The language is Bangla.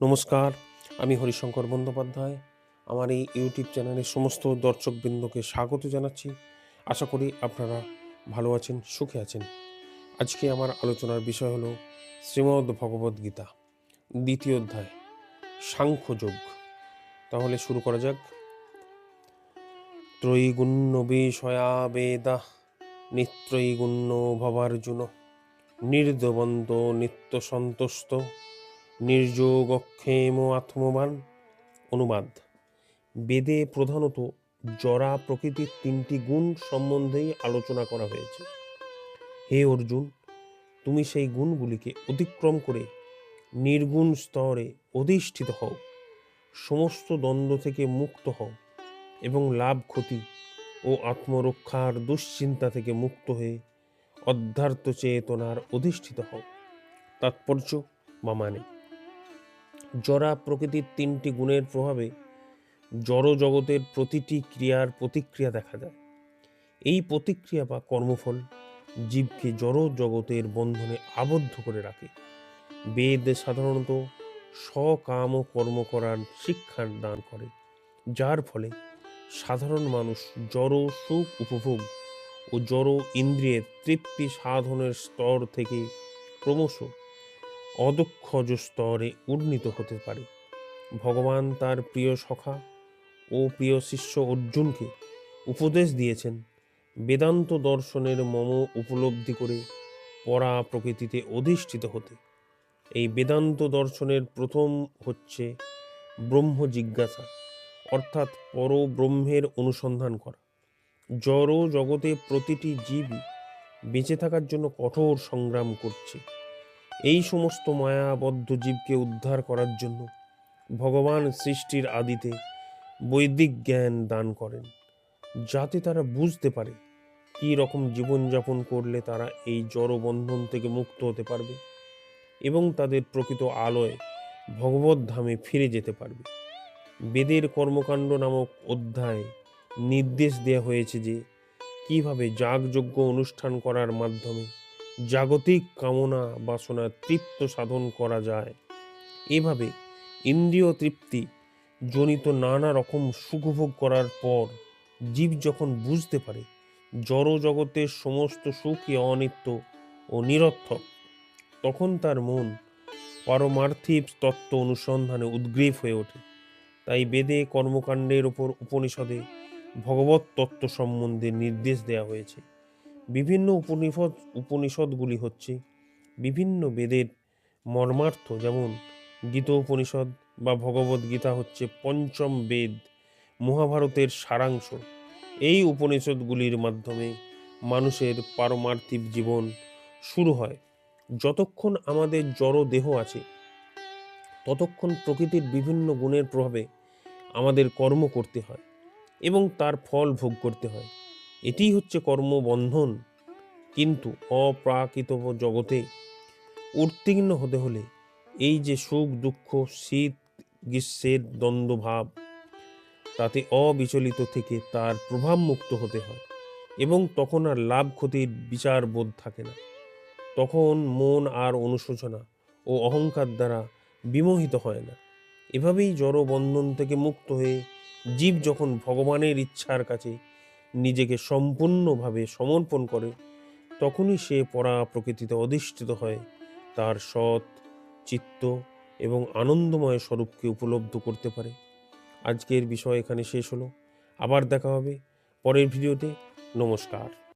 নমস্কার, আমি হরিশঙ্কর বন্দ্যোপাধ্যায়। আমার এই ইউটিউব চ্যানেলের সমস্ত দর্শকবৃন্দকে স্বাগত জানাচ্ছি। আশা করি আপনারা ভালো আছেন, সুখে আছেন। আজকে আমার আলোচনার বিষয় হলো শ্রীমদ্ ভগবদ্গীতা, দ্বিতীয় অধ্যায়, সাংখ্যযোগ। তাহলে শুরু করা যাক। ত্রৈগুণ্য বিষয়া বেদা নিত্রৈগুণ্য ভবার্জুন নির্দ্বন্দ্ব নিত্য সন্তুষ্ট নির্যোগক্ষেম আত্মবান। অনুবাদ: বেদে প্রধানত জরা প্রকৃতির তিনটি গুণ সম্বন্ধেই আলোচনা করা হয়েছে। হে অর্জুন, তুমি সেই গুণগুলিকে অতিক্রম করে নির্গুণ স্তরে অধিষ্ঠিত হও, সমস্ত দ্বন্দ্ব থেকে মুক্ত হও এবং লাভ ক্ষতি ও আত্মরক্ষার দুশ্চিন্তা থেকে মুক্ত হয়ে অধ্যাত্ম চেতনার অধিষ্ঠিত হও। তাৎপর্য বা মানে: জরা প্রকৃতির তিনটি গুণের প্রভাবে জড় জগতের প্রতিটি ক্রিয়ার প্রতিক্রিয়া দেখা যায়। এই প্রতিক্রিয়া বা কর্মফল জীবকে জড় জগতের বন্ধনে আবদ্ধ করে রাখে। বেদ সাধারণত সকাম কর্ম করার শিক্ষা দান করে, যার ফলে সাধারণ মানুষ জড় সুখ উপভোগ ও জড় ইন্দ্রিয়ের তৃপ্তি সাধনের স্তর থেকে ক্রমশ অদক্ষজ স্তরে উন্নীত হতে পারে। ভগবান তার প্রিয় সখা ও প্রিয় শিষ্য অর্জুনকে উপদেশ দিয়েছেন বেদান্ত দর্শনের মম উপলব্ধি করে পরা প্রকৃতিতে অধিষ্ঠিত হতে। এই বেদান্ত দর্শনের প্রথম হচ্ছে ব্রহ্ম জিজ্ঞাসা, অর্থাৎ পরব্রহ্মের অনুসন্ধান করা। জড় জগতে প্রতিটি জীবই বেঁচে থাকার জন্য কঠোর সংগ্রাম করছে। এই সমস্ত মায়াবদ্ধ জীবকে উদ্ধার করার জন্য ভগবান সৃষ্টির আদিতে বৈদিক জ্ঞান দান করেন, যাতে তারা বুঝতে পারে কী রকম জীবনযাপন করলে তারা এই জড় বন্ধন থেকে মুক্ত হতে পারবে এবং তাদের প্রকৃত আলোয় ভগবত ধামে ফিরে যেতে পারবে। বেদের কর্মকাণ্ড নামক অধ্যায়ে নির্দেশ দেওয়া হয়েছে যে কিভাবে যাগযজ্ঞ অনুষ্ঠান করার মাধ্যমে জাগতিক কামনা বাসনা তৃপ্ত সাধন করা যায়। এভাবে ইন্দ্রিয় তৃপ্তি জনিত নানা রকম সুখভোগ করার পর জীব যখন বুঝতে পারে জড় জগতের সমস্ত সুখই অনিত্য ও নিরর্থক, তখন তার মন পারমার্থিক তত্ত্ব অনুসন্ধানে উদ্গ্রীব হয়ে ওঠে। তাই বেদে কর্মকাণ্ডের ওপর উপনিষদে ভগবত তত্ত্ব সম্বন্ধে নির্দেশ দেওয়া হয়েছে। বিভিন্ন উপনিষদগুলি হচ্ছে বিভিন্ন বেদের মর্মার্থ, যেমন গীত উপনিষদ বা ভগবদ গীতা হচ্ছে পঞ্চম বেদ, মহাভারতের সারাংশ। এই উপনিষদগুলির মাধ্যমে মানুষের পারমার্থিক জীবন শুরু হয়। যতক্ষণ আমাদের জড় দেহ আছে, ততক্ষণ প্রকৃতির বিভিন্ন গুণের প্রভাবে আমাদের কর্ম করতে হয় এবং তার ফল ভোগ করতে হয়। এটিই হচ্ছে কর্মবন্ধন। কিন্তু অপ্রাকৃত জগতে উত্তীর্ণ হতে হলে এই যে সুখ দুঃখ শীত গ্রীষ্মের দ্বন্দ্বভাব, তাতে অবিচলিত থেকে তার প্রভাব মুক্ত হতে হয় এবং তখন আর লাভ ক্ষতির বিচার বোধ থাকে না। তখন মন আর অনুশোচনা ও অহংকার দ্বারা বিমোহিত হয় না। এভাবেই জড় বন্ধন থেকে মুক্ত হয়ে জীব যখন ভগবানের ইচ্ছার কাছে নিজেকে সম্পূর্ণভাবে সমর্পণ করে, তখনই সে পরা প্রকৃতিতে অধিষ্ঠিত হয় তার সৎ চিত্ত এবং আনন্দময় স্বরূপকে উপলব্ধ করতে পারে। আজকের বিষয় এখানে শেষ হলো। আবার দেখা হবে পরের ভিডিওতে। নমস্কার।